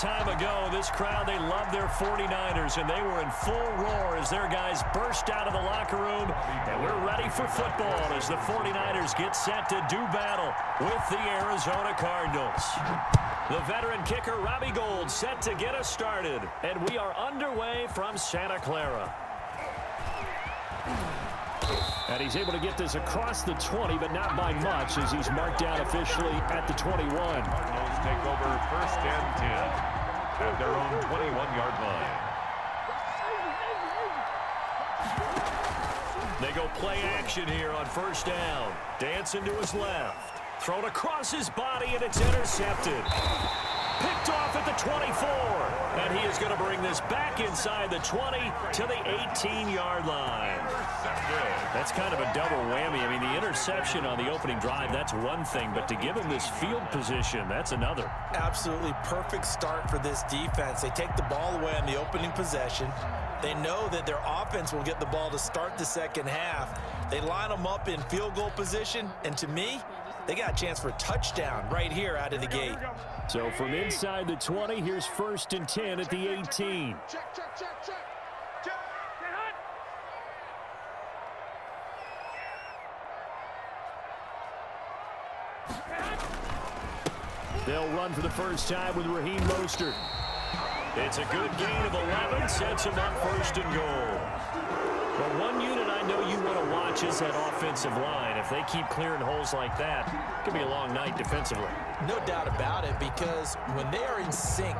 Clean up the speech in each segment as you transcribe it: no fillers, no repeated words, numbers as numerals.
time ago, this crowd, they love their 49ers, and they were in full roar as their guys burst out of the locker room. And we're ready for football as the 49ers get set to do battle with the Arizona Cardinals. The veteran kicker, Robbie Gould, set to get us started. And we are underway from Santa Clara. And he's able to get this across the 20, but not by much as he's marked down officially at the 21. Cardinals take over first and 10 at their own 21-yard line. They go play action here on first down. Dancing to his left. Thrown across his body, and it's intercepted. Picked off at the 24. And he is going to bring this back inside the 20 to the 18-yard line. That's kind of a double whammy. I mean, the interception on the opening drive, that's one thing. But to give him this field position, that's another. Absolutely perfect start for this defense. They take the ball away on the opening possession. They know that their offense will get the ball to start the second half. They line them up in field goal position. And to me, they got a chance for a touchdown right here out of the gate. So from inside the 20, here's first and 10 at the 18. They'll run for the first time with Raheem Mostert. It's a good gain of 11, sets him up first and goal. But one unit I know you want to watch is that offensive line. If they keep clearing holes like that, it could be a long night defensively. No doubt about it, because when they are in sync,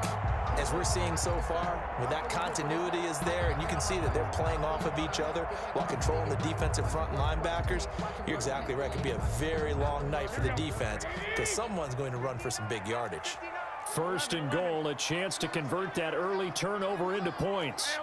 as we're seeing so far, when that continuity is there, and you can see that they're playing off of each other while controlling the defensive front linebackers, you're exactly right. It could be a very long night for the defense because someone's going to run for some big yardage. First and goal, a chance to convert that early turnover into points.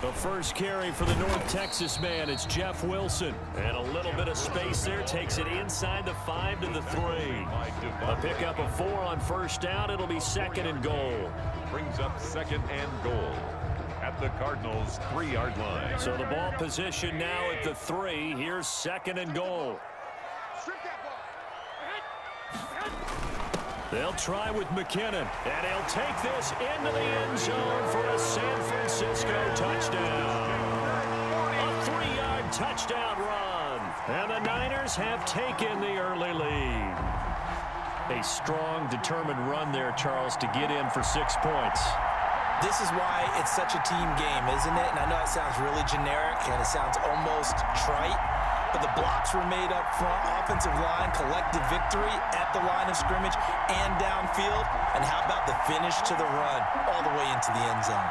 The first carry for the North Texas man, it's Jeff Wilson. And a little bit of space there, takes it inside the 5 to the 3. A pickup of 4 on first down, it'll be second and goal. Brings up second and goal at the Cardinals' 3-yard line. So the ball position now at the 3. Here's second and goal. They'll try with McKinnon, and he'll take this into the end zone for a San Francisco touchdown. A 3-yard touchdown run, and the Niners have taken the early lead. A strong, determined run there, Charles, to get in for 6 points. This is why it's such a team game, isn't it? And I know it sounds really generic, and it sounds almost trite, but the blocks were made up front, offensive line, collective victory at the line of scrimmage and downfield. And how about the finish to the run all the way into the end zone?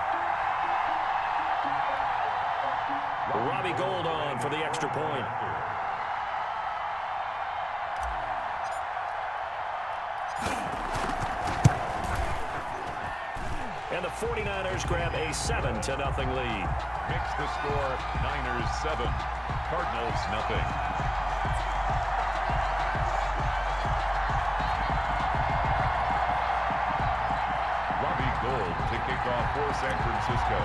Robbie Gould on for the extra point. And the 49ers grab a 7-0 lead. Makes the score Niners 7, Cardinals nothing. Robbie Gould to kick off for San Francisco.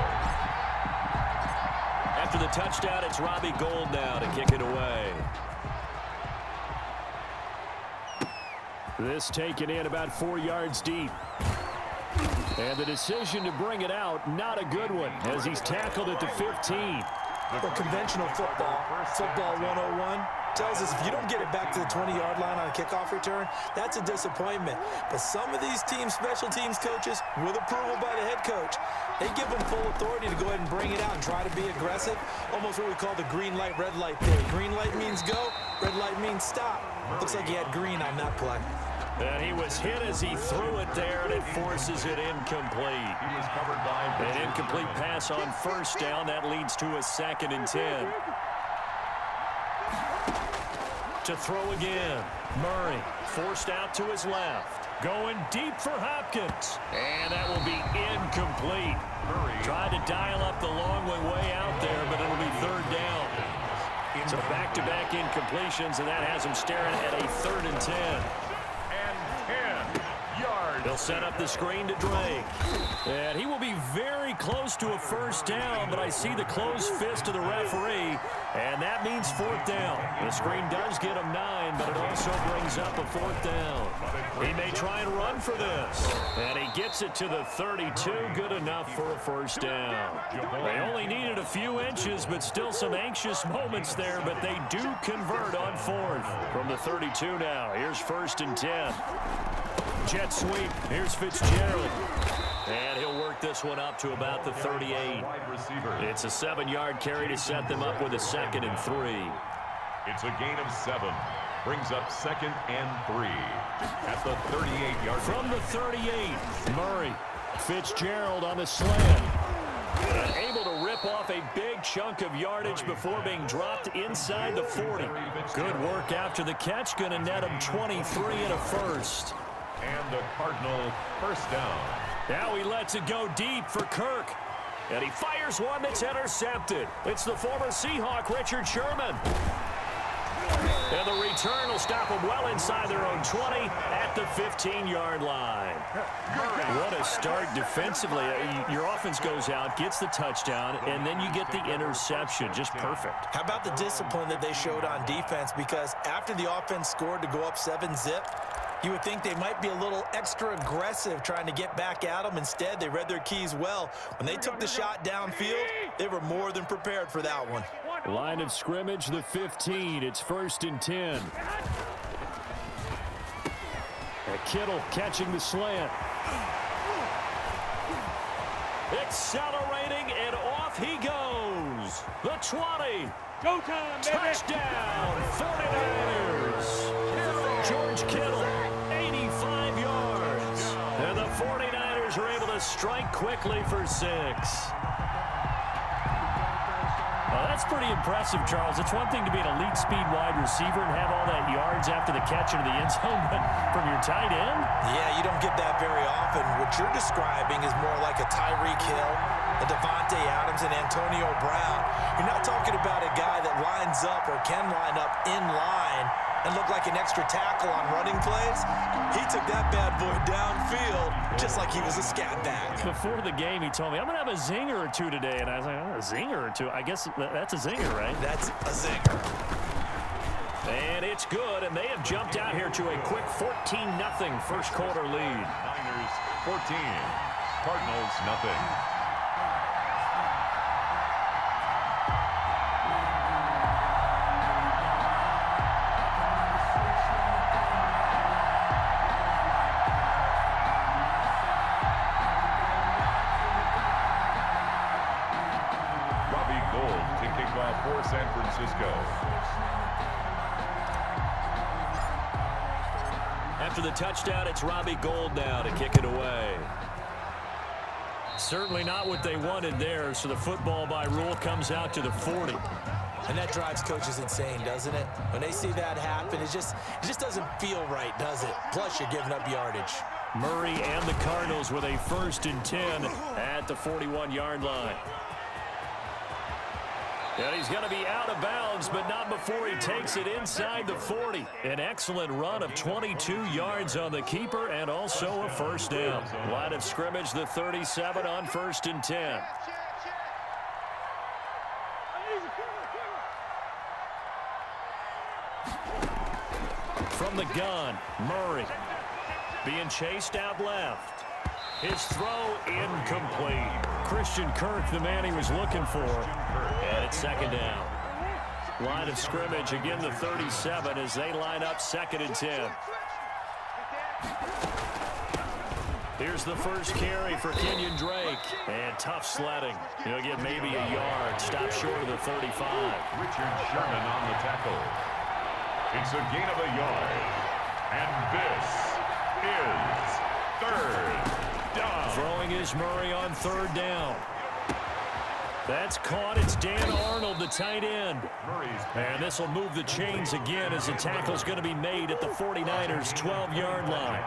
After the touchdown, it's Robbie Gould now to kick it away. This taken in about 4 yards deep. And the decision to bring it out, not a good one, as he's tackled at the 15. Well, conventional football 101, tells us if you don't get it back to the 20-yard line on a kickoff return, that's a disappointment. But some of these teams, special teams coaches, with approval by the head coach, they give them full authority to go ahead and bring it out and try to be aggressive, almost what we call the green light, red light theory. Green light means go, red light means stop. Looks like he had green on that play. And he was hit as he threw it there, and it forces it incomplete. He was covered by an incomplete pass on first down. That leads to a 2nd and 10. To throw again. Murray forced out to his left. Going deep for Hopkins. And that will be incomplete. Murray tried to dial up the long way out there, but it'll be 3rd down. So back-to-back incompletions, and that has him staring at a 3rd and 10. He'll set up the screen to Drake. And he will be very close to a first down, but I see the closed fist of the referee, and that means fourth down. The screen does get him 9, but it also brings up a fourth down. He may try and run for this. And he gets it to the 32, good enough for a first down. They only needed a few inches, but still some anxious moments there, but they do convert on fourth. From the 32 now, here's 1st and 10. Jet sweep. Here's Fitzgerald. And he'll work this one up to about the 38. It's a 7-yard carry to set them up with a 2nd and 3. It's a gain of 7. Brings up 2nd and 3 at the 38-yard line. From the 38, Murray. Fitzgerald on the slant. And able to rip off a big chunk of yardage before being dropped inside the 40. Good work after the catch. Going to net him 23 and a first. And the Cardinal first down. Now he lets it go deep for Kirk. And he fires one that's intercepted. It's the former Seahawk, Richard Sherman. And the return will stop them well inside their own 20 at the 15-yard line. What a start defensively. Your offense goes out, gets the touchdown, and then you get the interception. Just perfect. How about the discipline that they showed on defense? Because after the offense scored to go up 7-zip, you would think they might be a little extra aggressive trying to get back at them. Instead, they read their keys well. When they took the shot downfield, they were more than prepared for that one. Line of scrimmage, the 15. It's 1st and 10. Kittle catching the slant. Accelerating, and off he goes. The 20. Go time, baby. Touchdown, 49ers. George Kittle, 85 yards. And the 49ers are able to strike quickly for 6. That's pretty impressive, Charles. It's one thing to be an elite speed wide receiver and have all that yards after the catch into the end zone, but from your tight end? Yeah, you don't get that very often. What you're describing is more like a Tyreek Hill, a Devontae Adams, and Antonio Brown. You're not talking about a guy that lines up or can line up in line and look like an extra tackle on running plays. He took that bad boy downfield just like he was a scat back. Before the game, he told me, I'm going to have a zinger or two today. And I was like, oh, a zinger or two? I guess that's a zinger, right? That's a zinger. And it's good, and they have jumped out here to a quick 14-0 first quarter lead. Niners 14, Cardinals nothing. For San Francisco. After the touchdown, it's Robbie Gould now to kick it away. Certainly not what they wanted there, so the football by rule comes out to the 40. And that drives coaches insane, doesn't it? When they see that happen, it just doesn't feel right, does it? Plus, you're giving up yardage. Murray and the Cardinals with a 1st and 10 at the 41-yard line. And he's going to be out of bounds, but not before he takes it inside the 40. An excellent run of 22 yards on the keeper and also a first down. Line of scrimmage, the 37 on 1st and 10. From the gun, Murray being chased out left. His throw incomplete. Christian Kirk, the man he was looking for. And it's 2nd down. Line of scrimmage, again the 37 as they line up 2nd and 10. Here's the first carry for Kenyon Drake. And tough sledding. He'll get maybe a yard. Stop short of the 35. Richard Sherman on the tackle. It's a gain of a yard. And this is 3rd down. Throwing is Murray on 3rd down. That's caught. It's Dan Arnold, the tight end. And this will move the chains again as the tackle's going to be made at the 49ers' 12-yard line.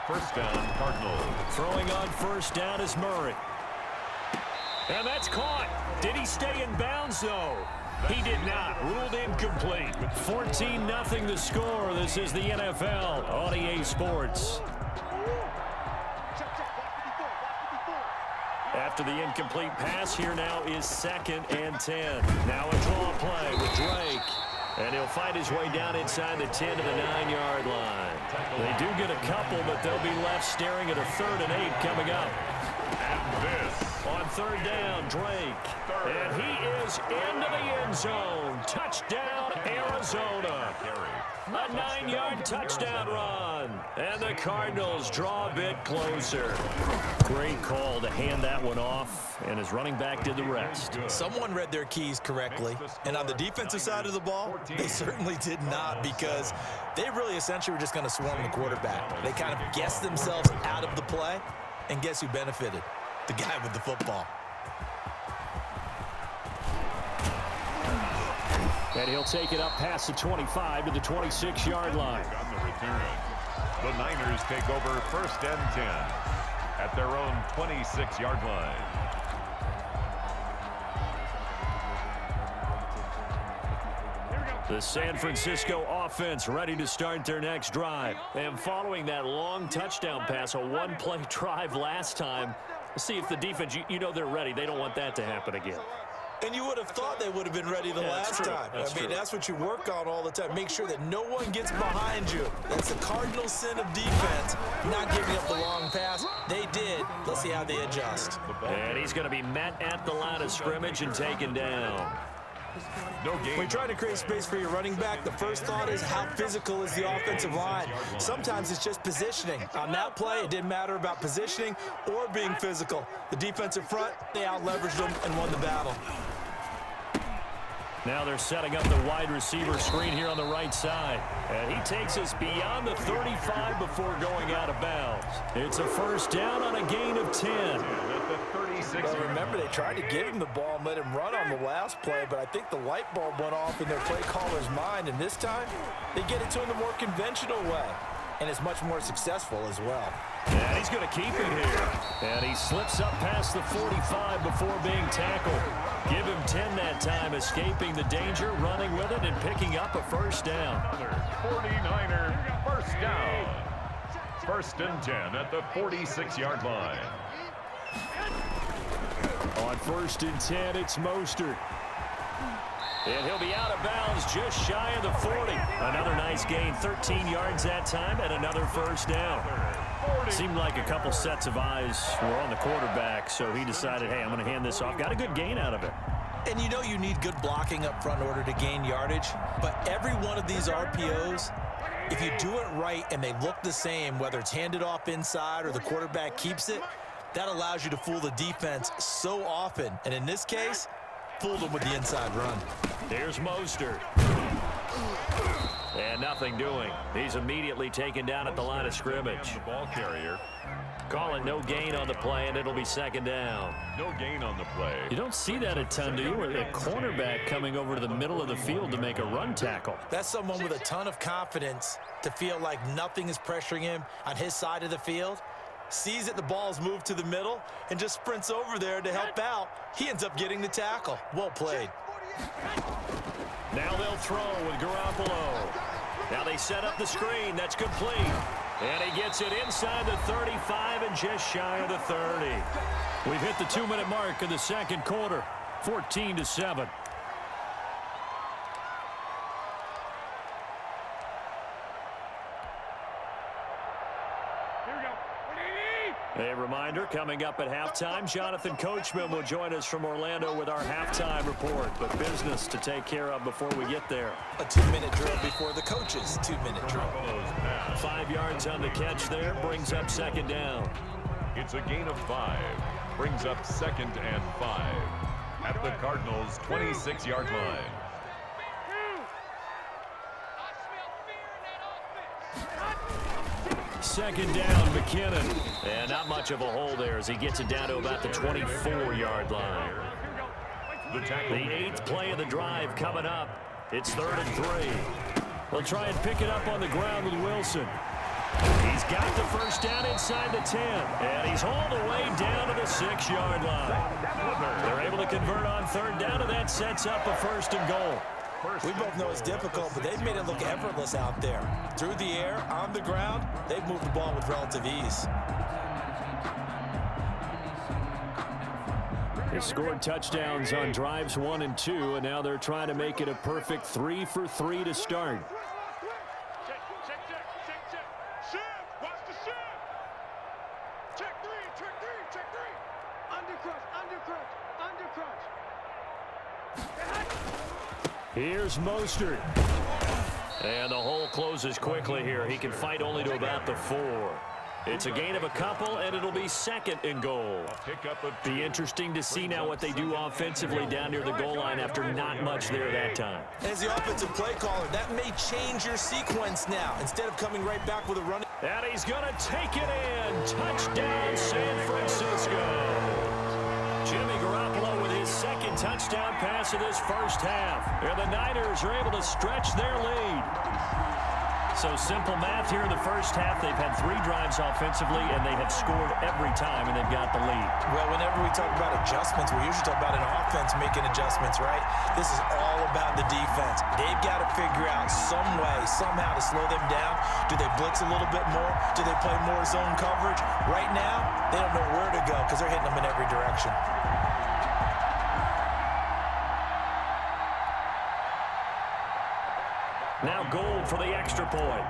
First down, Cardinals. Throwing on 1st down is Murray. And that's caught. Did he stay in bounds, though? He did not. Ruled incomplete. 14-0 the score. This is the NFL on EA Sports. After the incomplete pass, here now is 2nd and 10. Now a draw play with Drake. And he'll fight his way down inside the 10 to the 9-yard line. They do get a couple, but they'll be left staring at a 3rd and 8 coming up. And this On 3rd down, Drake. And he is into the end zone. Touchdown, Arizona. A 9-yard touchdown run. And the Cardinals draw a bit closer. Great call to hand that one off, and his running back did the rest. Someone read their keys correctly, and on the defensive side of the ball, they certainly did not, because they really essentially were just going to swarm the quarterback. They kind of guessed themselves out of the play, and guess who benefited? The guy with the football. And he'll take it up past the 25 to the 26-yard line. on the return. The Niners take over 1st and 10 at their own 26-yard line. The San Francisco offense ready to start their next drive. And following that long touchdown pass, a one-play drive last time, see if the defense, you know they're ready. They don't want that to happen again. And you would have thought they would have been ready the last time. That's what you work on all the time. Make sure that no one gets behind you. That's the cardinal sin of defense, not giving up the long pass. They did. Let's see how they adjust. And he's going to be met at the line of scrimmage and taken down. When you try to create space for your running back, the first thought is how physical is the offensive line. Sometimes it's just positioning. On that play, it didn't matter about positioning or being physical. The defensive front, they out-leveraged them and won the battle. Now they're setting up the wide receiver screen here on the right side. And he takes us beyond the 35 before going out of bounds. It's a 1st down on a gain of 10. Well, remember, they tried to give him the ball and let him run on the last play, but I think the light bulb went off in their play caller's mind, and this time they get it to him the more conventional way, and it's much more successful as well. And he's going to keep it here. And he slips up past the 45 before being tackled. Give him 10 that time, escaping the danger, running with it, and picking up a 1st down. 49er 1st down. 1st and 10 at the 46-yard line. On 1st and 10, it's Mostert. And he'll be out of bounds just shy of the 40. Another nice gain, 13 yards that time, and another 1st down. Seemed like a couple sets of eyes were on the quarterback, so he decided, hey, I'm going to hand this off. Got a good gain out of it. And you know you need good blocking up front in order to gain yardage, but every one of these RPOs, if you do it right and they look the same, whether it's handed off inside or the quarterback keeps it, that allows you to fool the defense so often. And in this case, fooled them with the inside run. There's Mostert. And nothing doing. He's immediately taken down at the line of scrimmage. The ball carrier. Call it no gain on the play, and it'll be 2nd down. No gain on the play. You don't see that a ton, do you? With a cornerback coming over to the middle of the field to make a run tackle. That's someone with a ton of confidence to feel like nothing is pressuring him on his side of the field. Sees that the ball's moved to the middle and just sprints over there to help out. He ends up getting the tackle. Well played. Now they'll throw with Garoppolo. Now they set up the screen. That's complete. And he gets it inside the 35 and just shy of the 30. We've hit the 2-minute mark of the 2nd quarter. 14-7. A reminder, coming up at halftime, Jonathan Coachman will join us from Orlando with our halftime report. But business to take care of before we get there. A 2-minute drill before the coach's 2-minute drill. 5 yards on the catch there, brings up 2nd down. It's a gain of 5. Brings up 2nd and 5 at the Cardinals' 26-yard line. Second down, McKinnon. And not much of a hole there as he gets it down to about the 24-yard line. The 8th play of the drive coming up. It's 3rd and 3. They'll try and pick it up on the ground with Wilson. He's got the 1st down inside the 10. And he's all the way down to the 6-yard line. They're able to convert on 3rd down, and that sets up a 1st and goal. We both know it's difficult, but they've made it look effortless out there. Through the air, on the ground, they've moved the ball with relative ease. They scored touchdowns on drives 1 and 2, and now they're trying to make it a perfect 3 for 3 to start. Here's Mostert. And the hole closes quickly here. He can fight only to about the 4. It's a gain of a couple, and it'll be second and goal. Be interesting to see now what they do offensively down near the goal line after not much there that time. As the offensive play caller, that may change your sequence now. Instead of coming right back with a running. And he's going to take it in. Touchdown, San Francisco. Jimmy Garoppolo with his second touchdown pass of this first half. And the Niners are able to stretch their lead. So simple math here in the first half. They've had 3 drives offensively, and they have scored every time, and they've got the lead. Well, whenever we talk about adjustments, we usually talk about an offense making adjustments, right? This is all about the defense. They've got to figure out some way, somehow to slow them down. Do they blitz a little bit more? Do they play more zone coverage? Right now, they don't know where to go because they're hitting them in every direction. Now Gold for the extra point.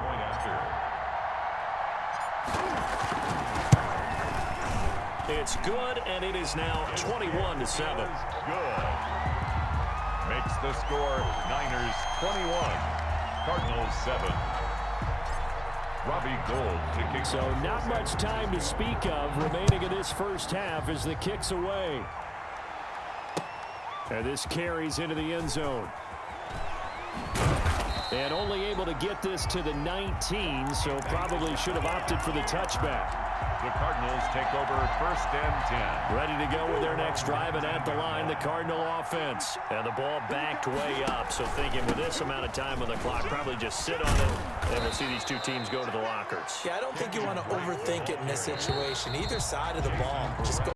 It's good, and it is now 21-7. Good. Makes the score Niners 21, Cardinals 7. Robbie Gold to kick. So not much time to speak of remaining in this first half as the kick's away. And this carries into the end zone. And only able to get this to the 19, so probably should have opted for the touchback. The Cardinals take over 1st and 10. Ready to go with their next drive, and at the line, the Cardinal offense. And the ball backed way up, so thinking with this amount of time on the clock, probably just sit on it, and we'll see these two teams go to the lockers. Yeah, I don't think you want to overthink it in this situation. Either side of the ball, just go.